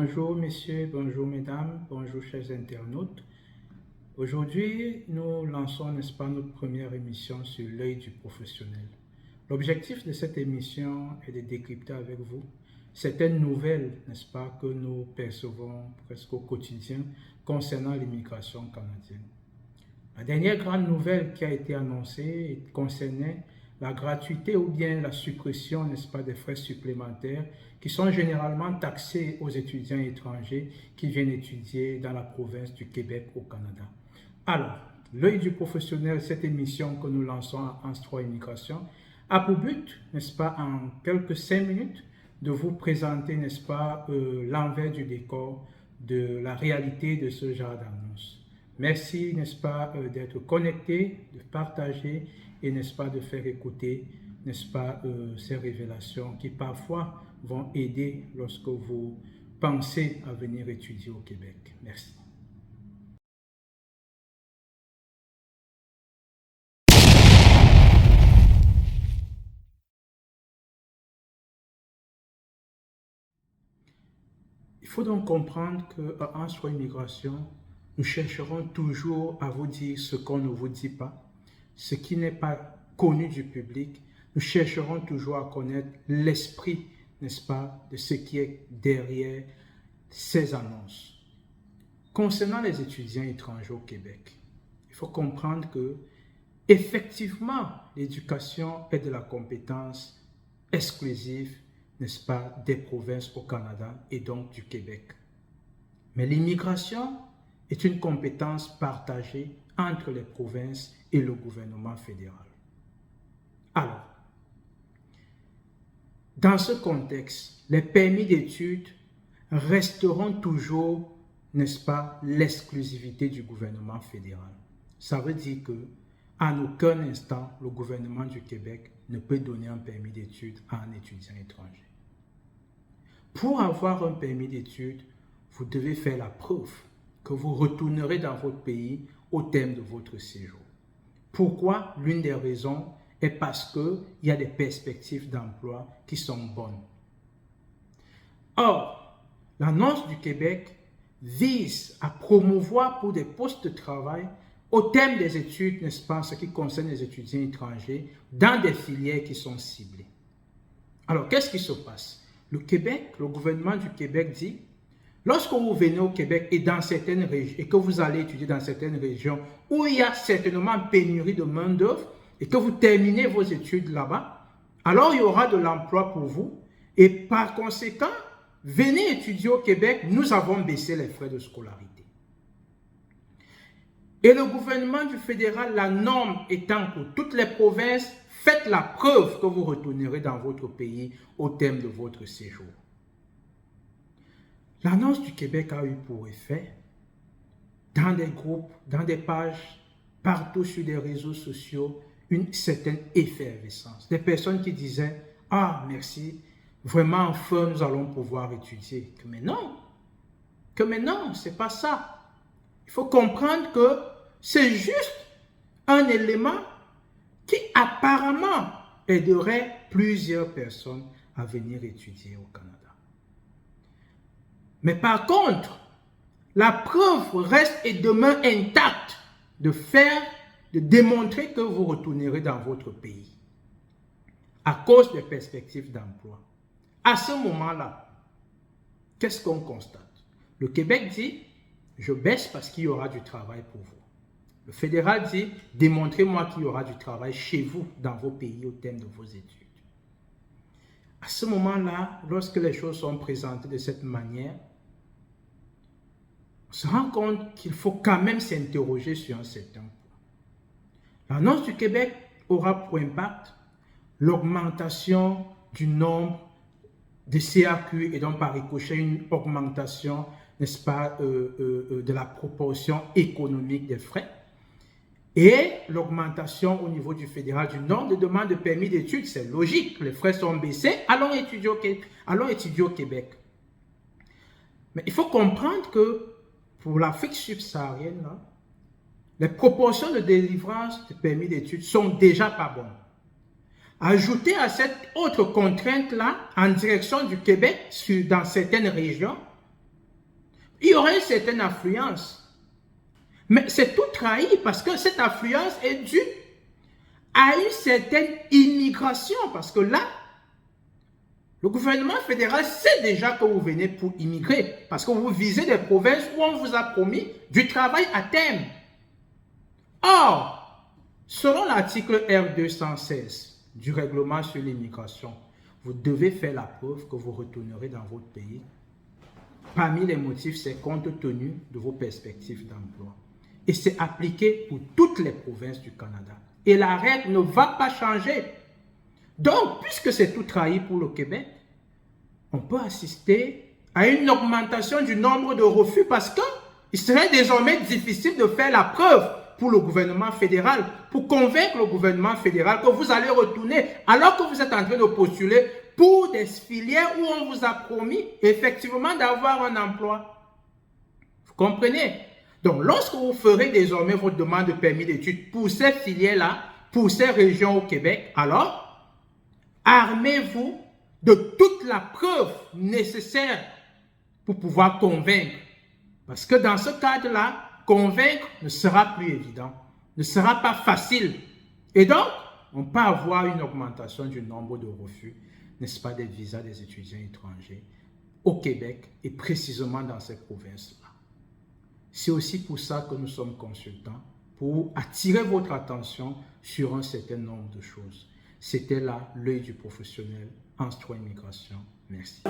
Bonjour messieurs, bonjour mesdames, bonjour chers internautes. Aujourd'hui, nous lançons, n'est-ce pas, notre première émission sur l'œil du professionnel. L'objectif de cette émission est de décrypter avec vous certaines nouvelles, n'est-ce pas, que nous percevons presque au quotidien concernant l'immigration canadienne. La dernière grande nouvelle qui a été annoncée concernait la gratuité ou bien la suppression, n'est-ce pas, des frais supplémentaires qui sont généralement taxés aux étudiants étrangers qui viennent étudier dans la province du Québec au Canada. Alors, l'œil du professionnel, cette émission que nous lançons à Ans3 Immigration, a pour but, n'est-ce pas, en quelques 5 minutes, de vous présenter, n'est-ce pas, l'envers du décor de la réalité de ce genre d'annonce. Merci, n'est-ce pas, d'être connecté, de partager et, n'est-ce pas, de faire écouter, n'est-ce pas, ces révélations qui parfois vont aider lorsque vous pensez à venir étudier au Québec. Merci. Il faut donc comprendre qu'à Ans3 Immigration, nous chercherons toujours à vous dire ce qu'on ne vous dit pas, ce qui n'est pas connu du public. Nous chercherons toujours à connaître l'esprit, n'est-ce pas, de ce qui est derrière ces annonces. Concernant les étudiants étrangers au Québec, il faut comprendre que, effectivement, l'éducation est de la compétence exclusive, n'est-ce pas, des provinces au Canada et donc du Québec. Mais l'immigration est une compétence partagée entre les provinces et le gouvernement fédéral. Alors, dans ce contexte, les permis d'études resteront toujours, n'est-ce pas, l'exclusivité du gouvernement fédéral. Ça veut dire que, à aucun instant, le gouvernement du Québec ne peut donner un permis d'études à un étudiant étranger. Pour avoir un permis d'études, vous devez faire la preuve que vous retournerez dans votre pays au terme de votre séjour. Pourquoi? L'une des raisons est parce qu'il y a des perspectives d'emploi qui sont bonnes. Or, l'annonce du Québec vise à promouvoir pour des postes de travail au terme des études, n'est-ce pas, ce qui concerne les étudiants étrangers, dans des filières qui sont ciblées. Alors, qu'est-ce qui se passe? Le Québec, le gouvernement du Québec dit, lorsque vous venez au Québec et dans certaines régions, et que vous allez étudier dans certaines régions où il y a certainement pénurie de main-d'œuvre et que vous terminez vos études là-bas, alors il y aura de l'emploi pour vous et par conséquent, venez étudier au Québec, nous avons baissé les frais de scolarité. Et le gouvernement du fédéral, la norme étant pour toutes les provinces, faites la preuve que vous retournerez dans votre pays au terme de votre séjour. L'annonce du Québec a eu pour effet, dans des groupes, dans des pages, partout sur les réseaux sociaux, une certaine effervescence. Des personnes qui disaient « Ah, merci, vraiment, enfin, nous allons pouvoir étudier. » Mais non, ce n'est pas ça. Il faut comprendre que c'est juste un élément qui apparemment aiderait plusieurs personnes à venir étudier au Canada. Mais par contre, la preuve reste et demeure intacte de démontrer que vous retournerez dans votre pays à cause des perspectives d'emploi. À ce moment-là, qu'est-ce qu'on constate? Le Québec dit, je baisse parce qu'il y aura du travail pour vous. Le fédéral dit, démontrez-moi qu'il y aura du travail chez vous, dans vos pays, au terme de vos études. À ce moment-là, lorsque les choses sont présentées de cette manière, on se rend compte qu'il faut quand même s'interroger sur un certain point. L'annonce du Québec aura pour impact l'augmentation du nombre de CAQ et donc par ricochet une augmentation, n'est-ce pas, de la proportion économique des frais et l'augmentation au niveau du fédéral du nombre de demandes de permis d'études. C'est logique, les frais sont baissés, allons étudier au Québec. Mais il faut comprendre que pour l'Afrique subsaharienne, là, les proportions de délivrance de permis d'études sont déjà pas bonnes. Ajouter à cette autre contrainte-là, en direction du Québec, dans certaines régions, il y aura une certaine affluence. Mais c'est tout trahi parce que cette affluence est due à une certaine immigration. Parce que là, le gouvernement fédéral sait déjà que vous venez pour immigrer. Parce que vous visez des provinces où on vous a promis du travail à terme. Or, selon l'article R216 du règlement sur l'immigration, vous devez faire la preuve que vous retournerez dans votre pays. Parmi les motifs, c'est compte tenu de vos perspectives d'emploi. Et c'est appliqué pour toutes les provinces du Canada. Et la règle ne va pas changer. Donc, puisque c'est tout trahi pour le Québec, on peut assister à une augmentation du nombre de refus parce qu'il serait désormais difficile de faire la preuve pour le gouvernement fédéral, pour convaincre le gouvernement fédéral que vous allez retourner alors que vous êtes en train de postuler pour des filières où on vous a promis effectivement d'avoir un emploi. Vous comprenez? Donc, lorsque vous ferez désormais votre demande de permis d'études pour ces filières-là, pour ces régions au Québec, alors, armez-vous de toute la preuve nécessaire pour pouvoir convaincre. Parce que dans ce cadre-là, convaincre ne sera plus évident, ne sera pas facile. Et donc, on peut avoir une augmentation du nombre de refus, n'est-ce pas, des visas des étudiants étrangers au Québec et précisément dans ces provinces-là. C'est aussi pour ça que nous sommes consultants, pour attirer votre attention sur un certain nombre de choses. C'était là l'œil du professionnel en droit immigration. Merci.